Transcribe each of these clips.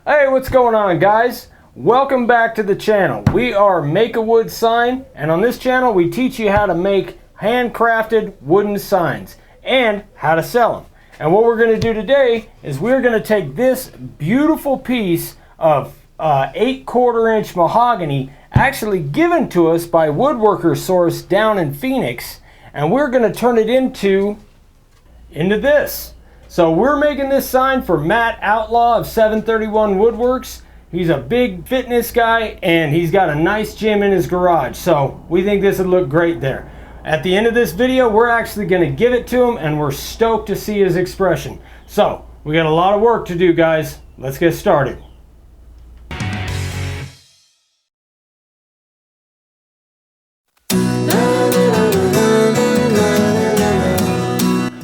Hey, what's going on, guys? Welcome back to the channel. We are Make a Wood Sign, and on this channel we teach you how to make handcrafted wooden signs and how to sell them. And what we're going to do today is we're going to take this beautiful piece of 8/4 inch mahogany, actually given to us by Woodworker source down in Phoenix, and we're going to turn it into this. So we're making this sign for Matt Outlaw of 731 Woodworks. He's a big fitness guy and he's got a nice gym in his garage. So we think this would look great there. At the end of this video, we're actually going to give it to him and we're stoked to see his expression. So we got a lot of work to do, guys. Let's get started.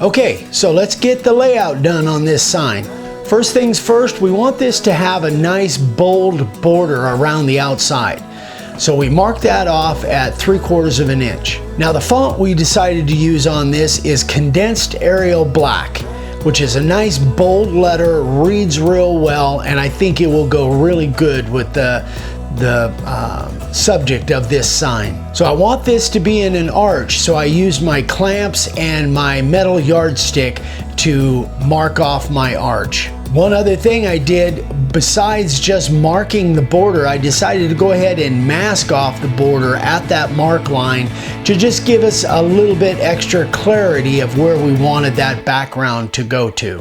Okay, so let's get the layout done on this sign. First things first, we want this to have a nice bold border around the outside. So we mark that off at 3/4 of an inch. Now the font we decided to use on this is Condensed Arial Black, which is a nice bold letter, reads real well, and I think it will go really good with the subject of this sign. So I want this to be in an arch, so I used my clamps and my metal yardstick to mark off my arch. One other thing I did, besides just marking the border, I decided to go ahead and mask off the border at that mark line to just give us a little bit extra clarity of where we wanted that background to go to.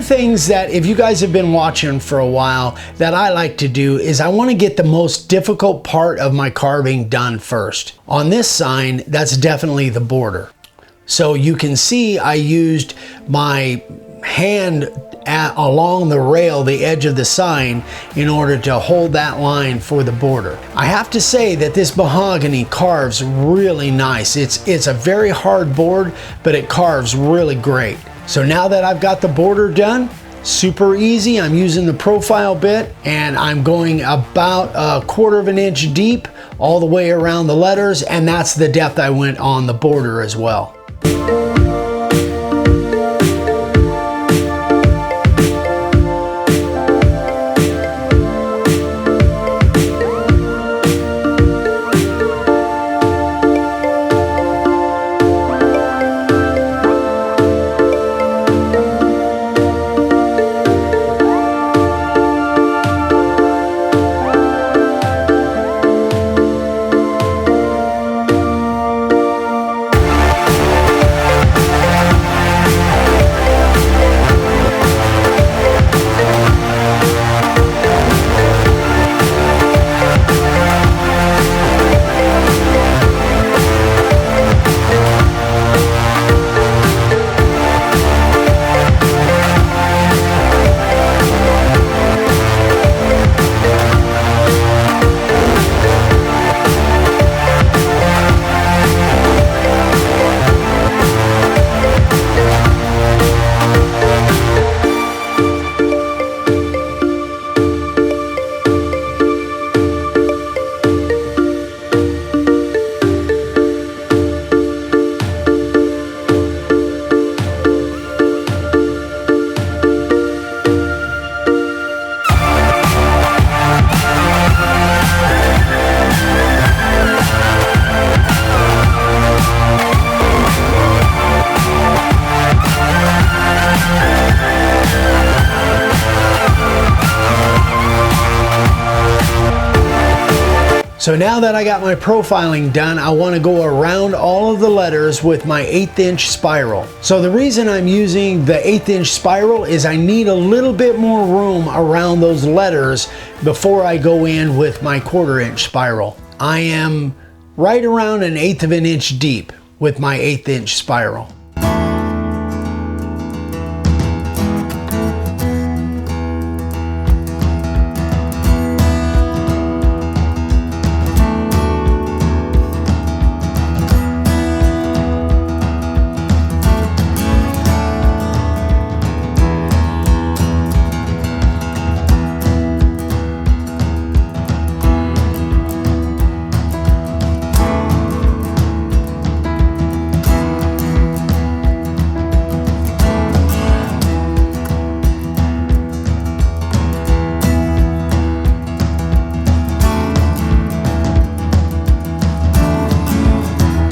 Things that, if you guys have been watching for a while, that I like to do is I want to get the most difficult part of my carving done first. On this sign, that's definitely the border. So you can see I used my hand along the rail, the edge of the sign, in order to hold that line for the border. I have to say that this mahogany carves really nice. It's a very hard board, but it carves really great. So now that I've got the border done, super easy. I'm using the profile bit and I'm going about 1/4 of an inch deep all the way around the letters, and that's the depth I went on the border as well. So now that I got my profiling done, I want to go around all of the letters with my 1/8 inch spiral. So the reason I'm using the 1/8 inch spiral is I need a little bit more room around those letters before I go in with my 1/4 inch spiral. I am right around 1/8 of an inch deep with my 1/8 inch spiral.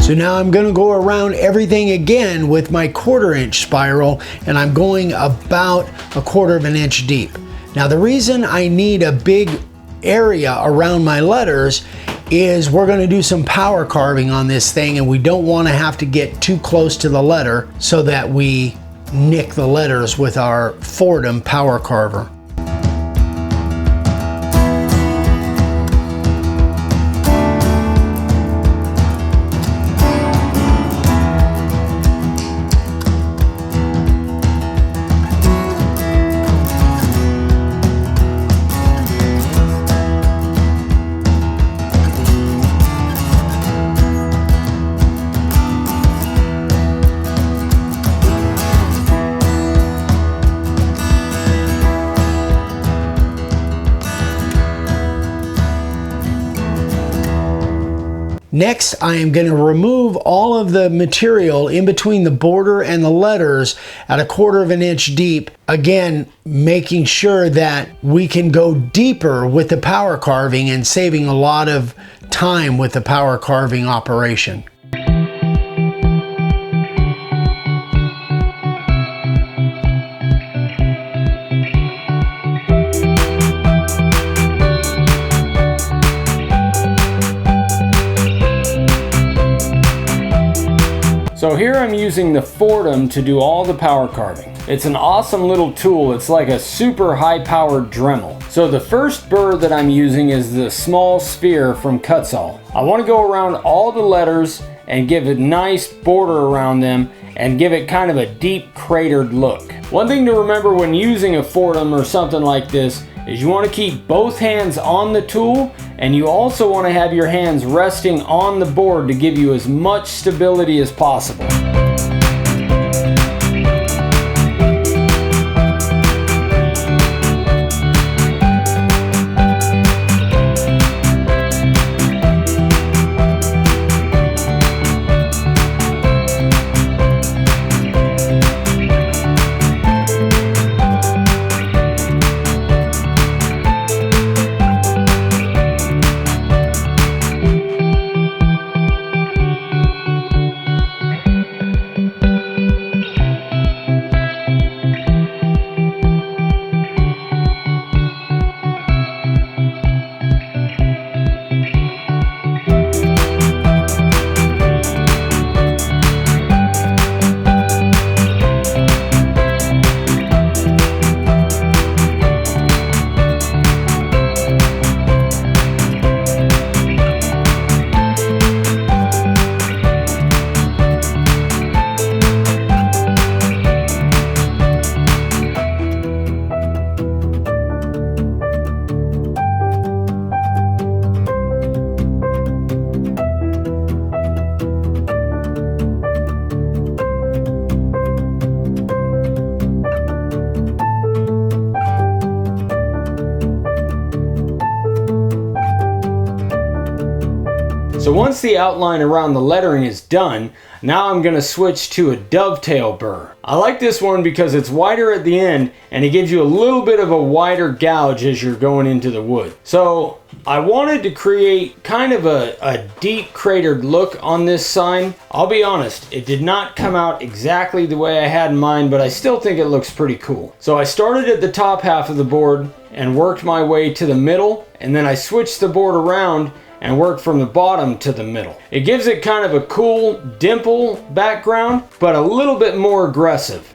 So now I'm going to go around everything again with my 1/4 inch spiral, and I'm going about 1/4 of an inch deep. Now the reason I need a big area around my letters is we're going to do some power carving on this thing, and we don't want to have to get too close to the letter so that we nick the letters with our Fordham power carver. Next, I am going to remove all of the material in between the border and the letters at 1/4 of an inch deep. Again, making sure that we can go deeper with the power carving and saving a lot of time with the power carving operation. So here I'm using the Fordham to do all the power carving. It's an awesome little tool. It's like a super high powered Dremel. So the first burr that I'm using is the small sphere from Kutzall. I want to go around all the letters and give a nice border around them and give it kind of a deep cratered look. One thing to remember when using a Fordham or something like this is you want to keep both hands on the tool, and you also want to have your hands resting on the board to give you as much stability as possible. So once the outline around the lettering is done, now I'm going to switch to a dovetail burr. I like this one because it's wider at the end and it gives you a little bit of a wider gouge as you're going into the wood. So I wanted to create kind of a deep cratered look on this sign. I'll be honest, it did not come out exactly the way I had in mind, but I still think it looks pretty cool. So I started at the top half of the board and worked my way to the middle, and then I switched the board around and work from the bottom to the middle. It gives it kind of a cool dimple background, but a little bit more aggressive.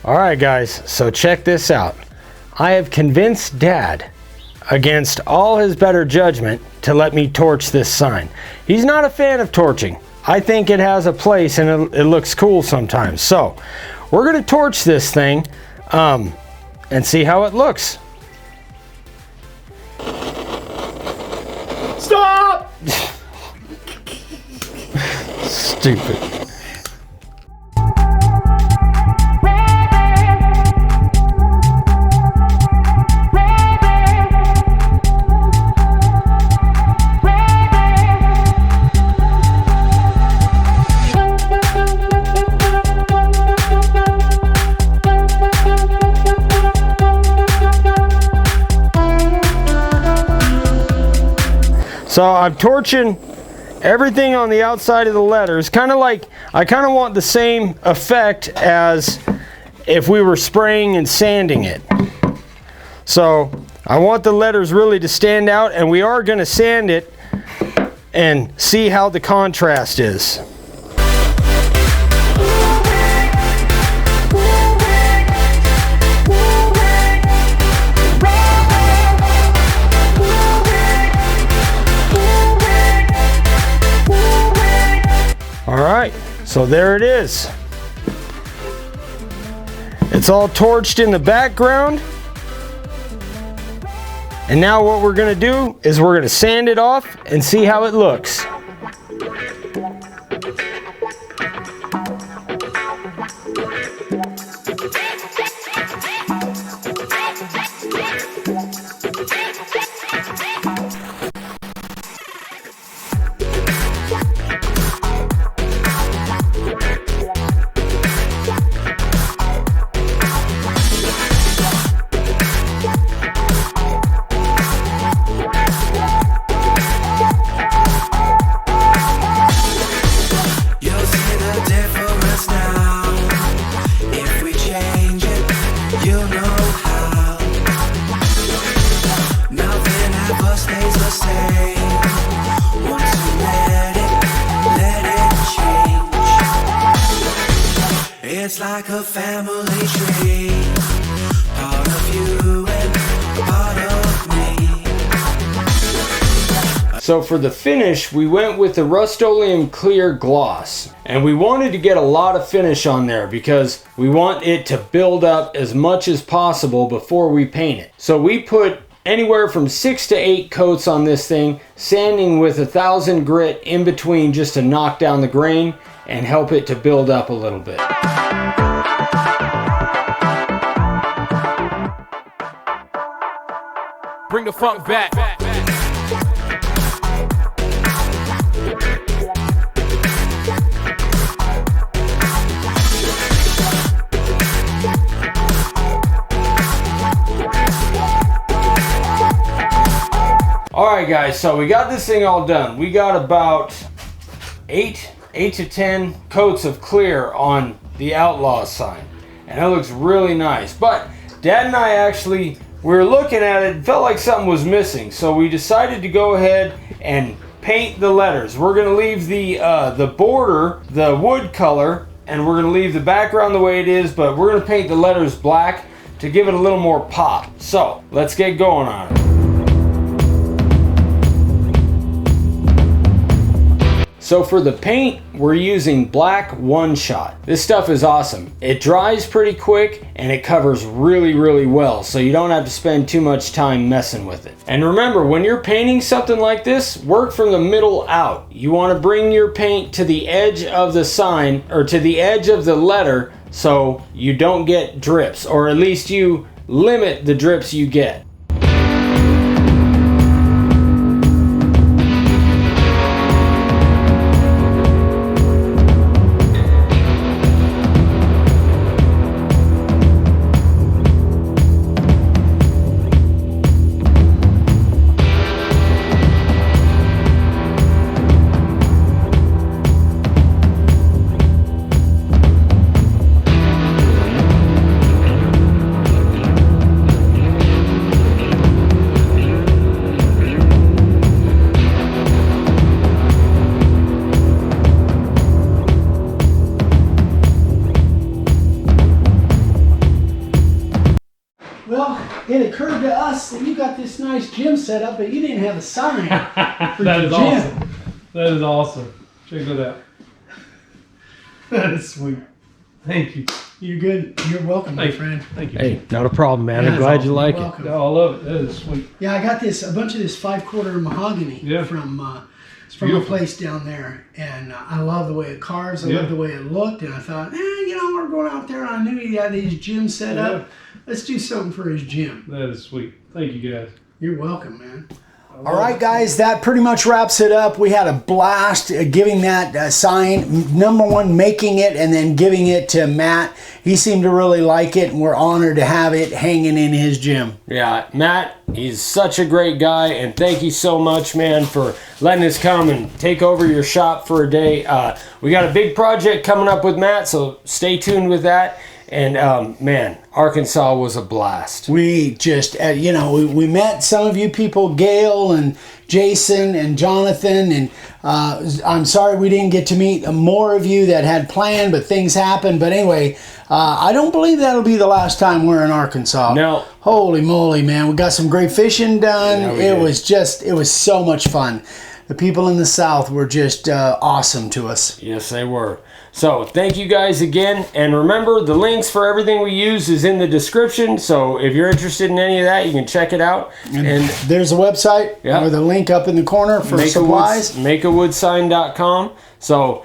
Alright guys, so check this out. I have convinced Dad, against all his better judgment, to let me torch this sign. He's not a fan of torching. I think it has a place and it looks cool sometimes. So, we're going to torch this thing and see how it looks. Stop! Stupid. So I'm torching everything on the outside of the letters, kind of like, I kind of want the same effect as if we were spraying and sanding it. So I want the letters really to stand out, and we are going to sand it and see how the contrast is. Alright, so there it is. It's all torched in the background. And now what we're going to do is we're going to sand it off and see how it looks. It's like a family tree, part of you and part of me. So for the finish, we went with the Rust-Oleum Clear Gloss. And we wanted to get a lot of finish on there because we want it to build up as much as possible before we paint it. So we put anywhere from 6 to 8 coats on this thing, sanding with 1000 grit in between just to knock down the grain and help it to build up a little bit. Bring the funk back. Alright guys, so we got this thing all done. We got about 8 to 10 coats of clear on the Outlaw sign. And it looks really nice. But Dad and I actually, we were looking at it and felt like something was missing. So we decided to go ahead and paint the letters. We're going to leave the border, the wood color, and we're going to leave the background the way it is, but we're going to paint the letters black to give it a little more pop. So let's get going on it. So for the paint, we're using black one-shot. This stuff is awesome. It dries pretty quick and it covers really, really well, so you don't have to spend too much time messing with it. And remember, when you're painting something like this, work from the middle out. You want to bring your paint to the edge of the sign, or to the edge of the letter, so you don't get drips, or at least you limit the drips you get. boss, you got this nice gym set up, but you didn't have a sign. That is awesome. That is awesome. Check that out. That is sweet. Thank you. You're good. You're welcome, my friend. Thank you. Hey, not a problem, man. I'm Yeah, glad you you're like it. welcome. Oh, I love it. That is sweet. Yeah, I got a bunch of this 5/4 mahogany from a beautiful. place down there, and I love the way it carves. I Yeah. love the way it looked, and I thought, we're going out there, and I knew he had his gym set up. Let's do something for his gym. That is sweet. Thank you, guys. You're welcome, man. All right, guys, that pretty much wraps it up. We had a blast giving that sign. Number one, making it and then giving it to Matt. He seemed to really like it, and we're honored to have it hanging in his gym. Yeah, Matt, he's such a great guy, and thank you so much, man, for letting us come and take over your shop for a day. We got a big project coming up with Matt, so stay tuned with that. And man, Arkansas was a blast. We just, we met some of you people, Gail and Jason and Jonathan, and I'm sorry we didn't get to meet more of you that had planned, but things happened. But anyway, I don't believe that'll be the last time we're in Arkansas. No. Holy moly, man. We got some great fishing done. Yeah, it was so much fun. The people in the South were just awesome to us. Yes, they were. So thank you guys again, and remember the links for everything we use is in the description, so if you're interested in any of that, you can check it out. And there's a website or the link up in the corner for supplies. Makeawoodsign.com. So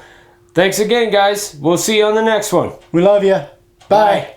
thanks again, guys. We'll see you on the next one. We love you. Bye.